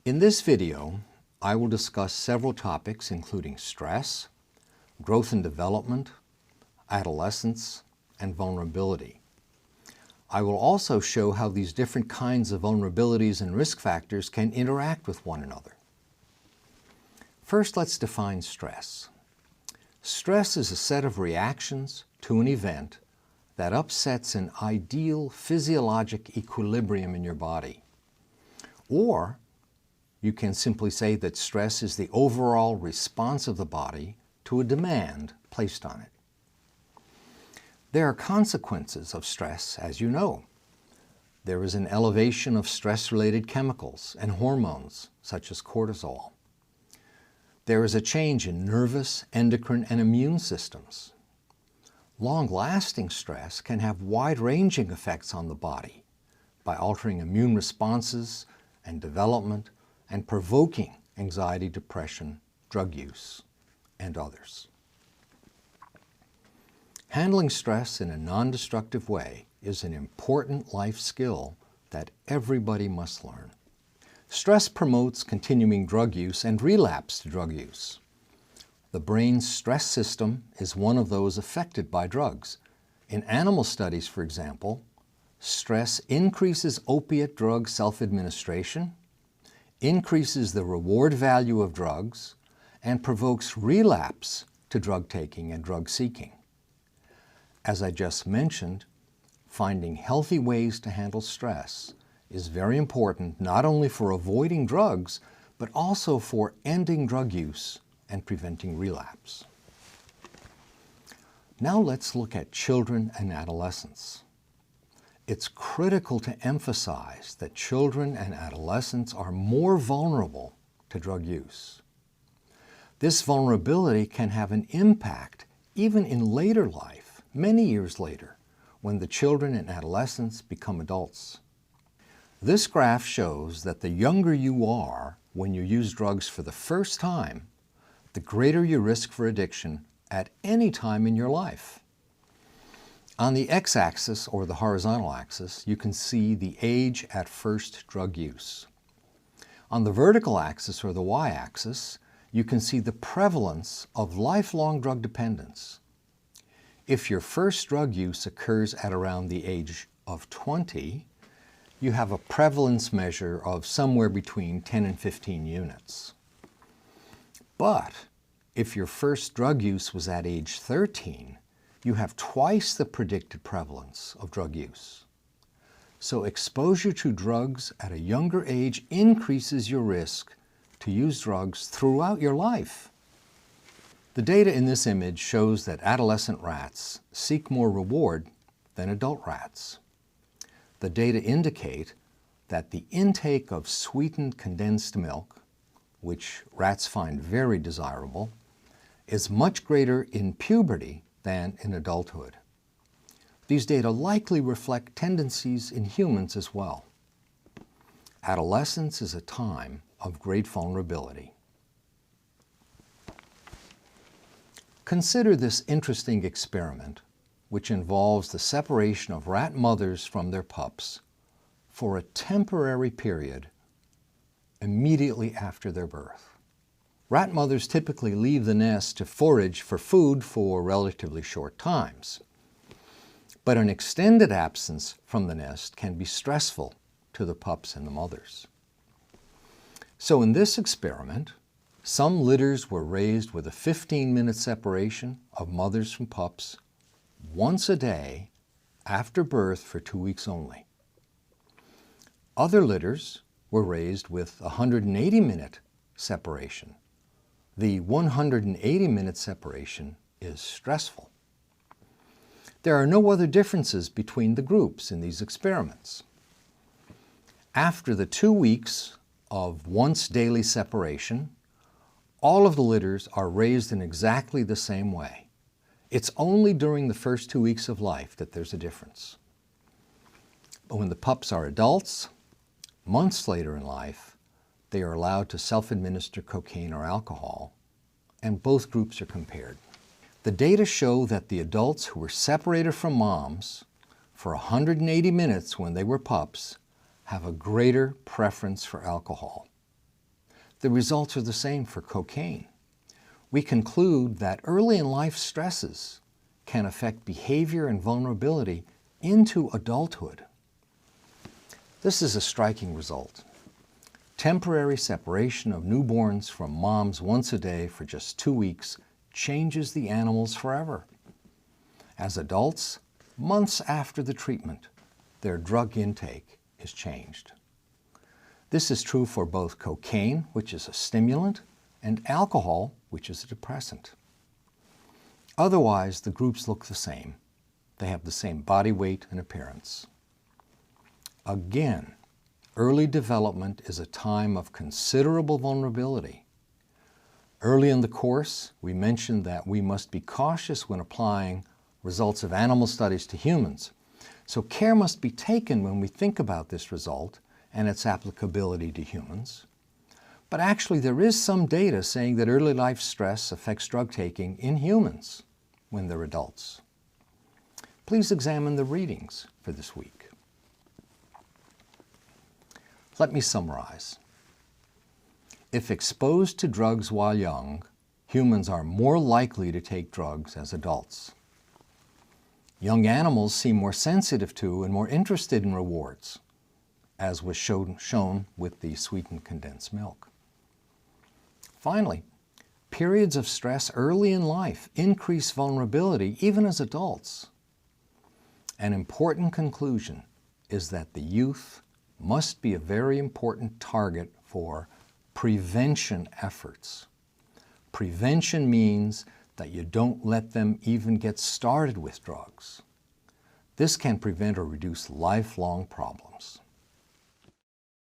In this video, I will discuss several topics including stress, growth and development, adolescence, and vulnerability. I will also show how these different kinds of vulnerabilities and risk factors can interact with one another. First, let's define stress. Stress is a set of reactions to an event that upsets an ideal physiologic equilibrium in your body. Or you can simply say that stress is the overall response of the body to a demand placed on it. There are consequences of stress, as you know. There is an elevation of stress-related chemicals and hormones, such as cortisol. There is a change in nervous, endocrine, and immune systems. Long-lasting stress can have wide-ranging effects on the body by altering immune responses and development and provoking anxiety, depression, drug use, and others. Handling stress in a non-destructive way is an important life skill that everybody must learn. Stress promotes continuing drug use and relapse to drug use. The brain's stress system is one of those affected by drugs. In animal studies, for example, stress increases opiate drug self-administration, increases the reward value of drugs, and provokes relapse to drug taking and drug seeking. As I just mentioned, finding healthy ways to handle stress is very important not only for avoiding drugs, but also for ending drug use and preventing relapse. Now let's look at children and adolescents. It's critical to emphasize that children and adolescents are more vulnerable to drug use. This vulnerability can have an impact even in later life, many years later, when the children and adolescents become adults. This graph shows that the younger you are when you use drugs for the first time, the greater your risk for addiction at any time in your life. On the x-axis, or the horizontal axis, you can see the age at first drug use. On the vertical axis, or the y-axis, you can see the prevalence of lifelong drug dependence. If your first drug use occurs at around the age of 20, you have a prevalence measure of somewhere between 10 and 15 units. But if your first drug use was at age 13, you have twice the predicted prevalence of drug use. So exposure to drugs at a younger age increases your risk to use drugs throughout your life. The data in this image shows that adolescent rats seek more reward than adult rats. The data indicate that the intake of sweetened condensed milk, which rats find very desirable, is much greater in puberty than in adulthood. These data likely reflect tendencies in humans as well. Adolescence is a time of great vulnerability. Consider this interesting experiment, which involves the separation of rat mothers from their pups for a temporary period immediately after their birth. Rat mothers typically leave the nest to forage for food for relatively short times. But an extended absence from the nest can be stressful to the pups and the mothers. So in this experiment, some litters were raised with a 15-minute separation of mothers from pups once a day after birth for 2 weeks only. Other litters were raised with a 180-minute separation. The 180-minute separation is stressful. There are no other differences between the groups in these experiments. After the 2 weeks of once daily separation, all of the litters are raised in exactly the same way. It's only during the first 2 weeks of life that there's a difference. But when the pups are adults, months later in life, they are allowed to self-administer cocaine or alcohol, and both groups are compared. The data show that the adults who were separated from moms for 180 minutes when they were pups have a greater preference for alcohol. The results are the same for cocaine. We conclude that early in life stresses can affect behavior and vulnerability into adulthood. This is a striking result. Temporary separation of newborns from moms once a day for just 2 weeks changes the animals forever. As adults, months after the treatment, their drug intake is changed. This is true for both cocaine, which is a stimulant, and alcohol, which is a depressant. Otherwise, the groups look the same. They have the same body weight and appearance. Again, early development is a time of considerable vulnerability. Early in the course, we mentioned that we must be cautious when applying results of animal studies to humans. So care must be taken when we think about this result and its applicability to humans. But actually, there is some data saying that early life stress affects drug taking in humans when they're adults. Please examine the readings for this week. Let me summarize. If exposed to drugs while young, humans are more likely to take drugs as adults. Young animals seem more sensitive to and more interested in rewards, as was shown with the sweetened condensed milk. Finally, periods of stress early in life increase vulnerability even as adults. An important conclusion is that the youth must be a very important target for prevention efforts. Prevention means that you don't let them even get started with drugs. This can prevent or reduce lifelong problems.